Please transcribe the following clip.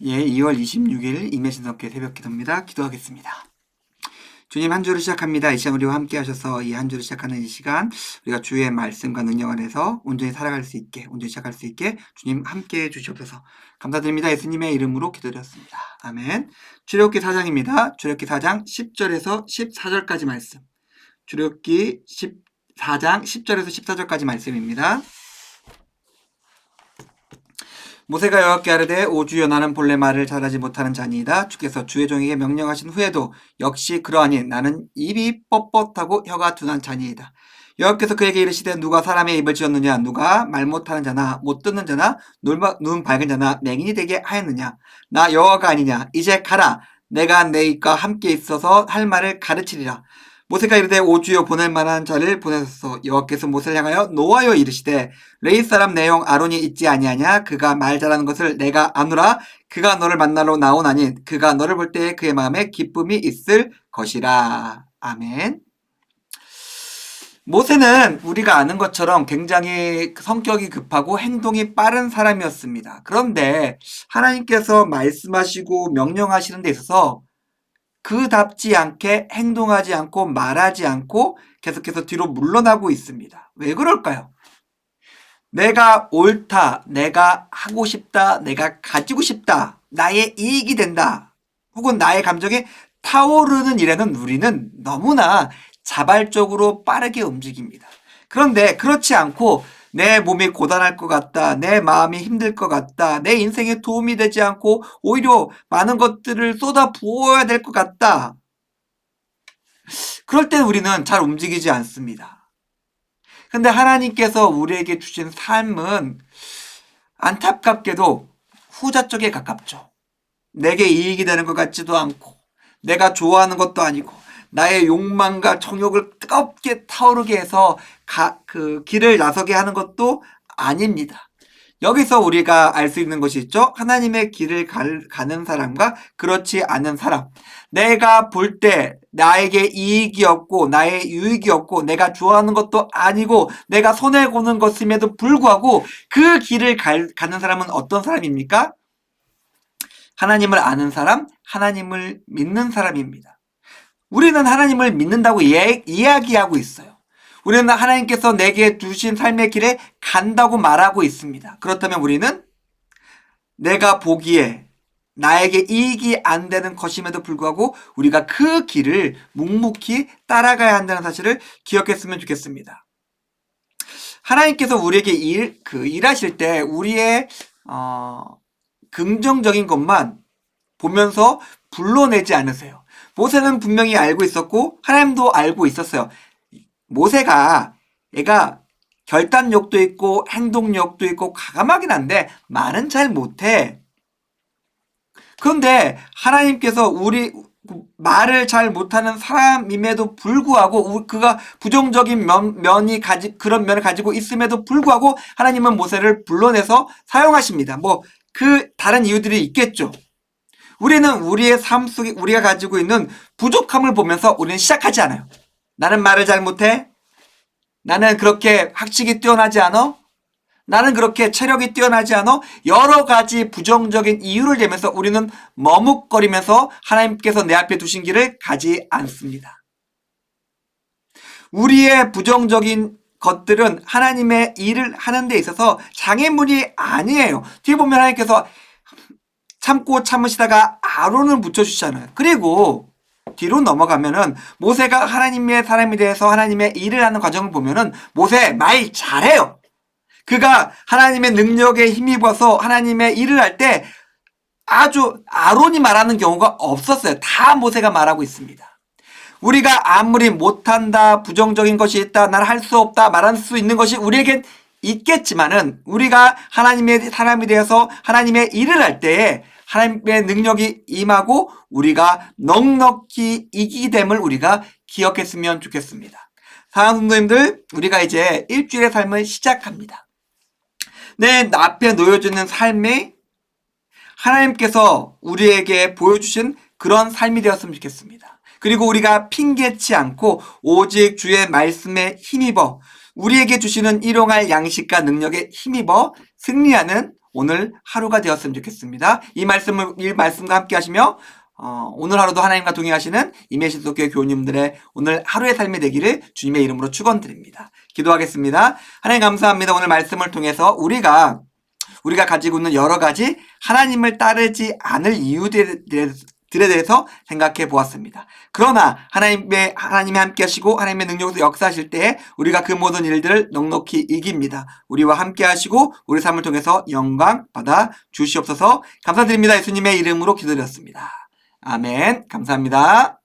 예, 2월 26일 임혜신석회 새벽기도입니다. 기도하겠습니다. 주님, 한 주를 시작합니다. 이 시간 우리와 함께 하셔서 이 한 주를 시작하는 이 시간 우리가 주의 말씀과 능력 안에서 온전히 살아갈 수 있게, 온전히 시작할 수 있게 주님 함께 해 주시옵소서. 감사드립니다. 예수님의 이름으로 기도드렸습니다. 아멘. 출애굽기 4장입니다. 출애굽기 4장 10절에서 14절까지 말씀. 출애굽기 4장 10절에서 14절까지 말씀입니다. 모세가 여호와께 아뢰되 오 주여 나는 본래 말을 잘하지 못하는 자니이다. 주께서 주의 종에게 명령하신 후에도 역시 그러하니 나는 입이 뻣뻣하고 혀가 둔한 자니이다. 여호와께서 그에게 이르시되 누가 사람의 입을 지었느냐 누가 말 못하는 자나 못 듣는 자나 눈 밝은 자나 맹인이 되게 하였느냐 나 여호와가 아니냐 이제 가라 내가 내 입과 함께 있어서 할 말을 가르치리라. 모세가 이르되 오 주여 보낼 만한 자를 보내소서. 여호와께서 모세를 향하여 노하여 이르시되 레위 사람 내용 아론이 있지 아니하냐 그가 말 잘하는 것을 내가 아노라. 그가 너를 만나러 나오나니 그가 너를 볼 때에 그의 마음에 기쁨이 있을 것이라. 아멘. 모세는 우리가 아는 것처럼 굉장히 성격이 급하고 행동이 빠른 사람이었습니다. 그런데 하나님께서 말씀하시고 명령하시는 데 있어서 그답지 않게 행동하지 않고 말하지 않고 계속해서 뒤로 물러나고 있습니다. 왜 그럴까요? 내가 옳다, 내가 하고 싶다, 내가 가지고 싶다, 나의 이익이 된다, 혹은 나의 감정이 타오르는 일에는 우리는 너무나 자발적으로 빠르게 움직입니다. 그런데 그렇지 않고 내 몸이 고단할 것 같다, 내 마음이 힘들 것 같다, 내 인생에 도움이 되지 않고 오히려 많은 것들을 쏟아 부어야 될 것 같다. 그럴 때 우리는 잘 움직이지 않습니다. 근데 하나님께서 우리에게 주신 삶은 안타깝게도 후자 쪽에 가깝죠. 내게 이익이 되는 것 같지도 않고 내가 좋아하는 것도 아니고 나의 욕망과 정욕을 뜨겁게 타오르게 해서 그 길을 나서게 하는 것도 아닙니다. 여기서 우리가 알 수 있는 것이 있죠. 하나님의 길을 가는 사람과 그렇지 않은 사람. 내가 볼 때 나에게 이익이 없고 나의 유익이 없고 내가 좋아하는 것도 아니고 내가 손해보는 것임에도 불구하고 그 길을 가는 사람은 어떤 사람입니까? 하나님을 아는 사람, 하나님을 믿는 사람입니다. 우리는 하나님을 믿는다고 이야기하고 있어요. 우리는 하나님께서 내게 주신 삶의 길에 간다고 말하고 있습니다. 그렇다면 우리는 내가 보기에 나에게 이익이 안 되는 것임에도 불구하고 우리가 그 길을 묵묵히 따라가야 한다는 사실을 기억했으면 좋겠습니다. 하나님께서 우리에게 일하실 때 우리의 긍정적인 것만 보면서 불러내지 않으세요. 모세는 분명히 알고 있었고 하나님도 알고 있었어요. 모세가 얘가 결단력도 있고 행동력도 있고 과감하긴 한데 말은 잘 못해. 그런데 하나님께서 우리 말을 잘 못하는 사람임에도 불구하고 그가 부정적인 그런 면을 가지고 있음에도 불구하고 하나님은 모세를 불러내서 사용하십니다. 그 다른 이유들이 있겠죠. 우리는 우리의 삶 속에 우리가 가지고 있는 부족함을 보면서 우리는 시작하지 않아요. 나는 말을 잘 못해. 나는 그렇게 학식이 뛰어나지 않아. 나는 그렇게 체력이 뛰어나지 않아. 여러 가지 부정적인 이유를 대면서 우리는 머뭇거리면서 하나님께서 내 앞에 두신 길을 가지 않습니다. 우리의 부정적인 것들은 하나님의 일을 하는 데 있어서 장애물이 아니에요. 뒤에 보면 하나님께서 참고 참으시다가 아론을 붙여주시잖아요. 그리고 뒤로 넘어가면은 모세가 하나님의 사람이 돼서 하나님의 일을 하는 과정을 보면은 모세 말 잘해요. 그가 하나님의 능력에 힘입어서 하나님의 일을 할 때 아주 아론이 말하는 경우가 없었어요. 다 모세가 말하고 있습니다. 우리가 아무리 못한다, 부정적인 것이 있다, 난 할 수 없다 말할 수 있는 것이 우리에겐 있겠지만은 우리가 하나님의 사람이 되어서 하나님의 일을 할 때에 하나님의 능력이 임하고 우리가 넉넉히 이기게 됨을 우리가 기억했으면 좋겠습니다. 사랑하는 성도님들, 우리가 이제 일주일의 삶을 시작합니다. 내 앞에 놓여지는 삶에 하나님께서 우리에게 보여주신 그런 삶이 되었으면 좋겠습니다. 그리고 우리가 핑계치 않고 오직 주의 말씀에 힘입어 우리에게 주시는 일용할 양식과 능력에 힘입어 승리하는 오늘 하루가 되었으면 좋겠습니다. 이 말씀과 함께 하시며 오늘 하루도 하나님과 동행하시는 임예신속교회 교우님들의 오늘 하루의 삶이 되기를 주님의 이름으로 축원드립니다. 기도하겠습니다. 하나님 감사합니다. 오늘 말씀을 통해서 우리가 가지고 있는 여러 가지 하나님을 따르지 않을 이유들에 대해서 생각해 보았습니다. 그러나 하나님이 함께 하시고 하나님의 능력으로 역사하실 때에 우리가 그 모든 일들을 넉넉히 이깁니다. 우리와 함께 하시고 우리 삶을 통해서 영광 받아 주시옵소서. 감사드립니다. 예수님의 이름으로 기도드렸습니다. 아멘. 감사합니다.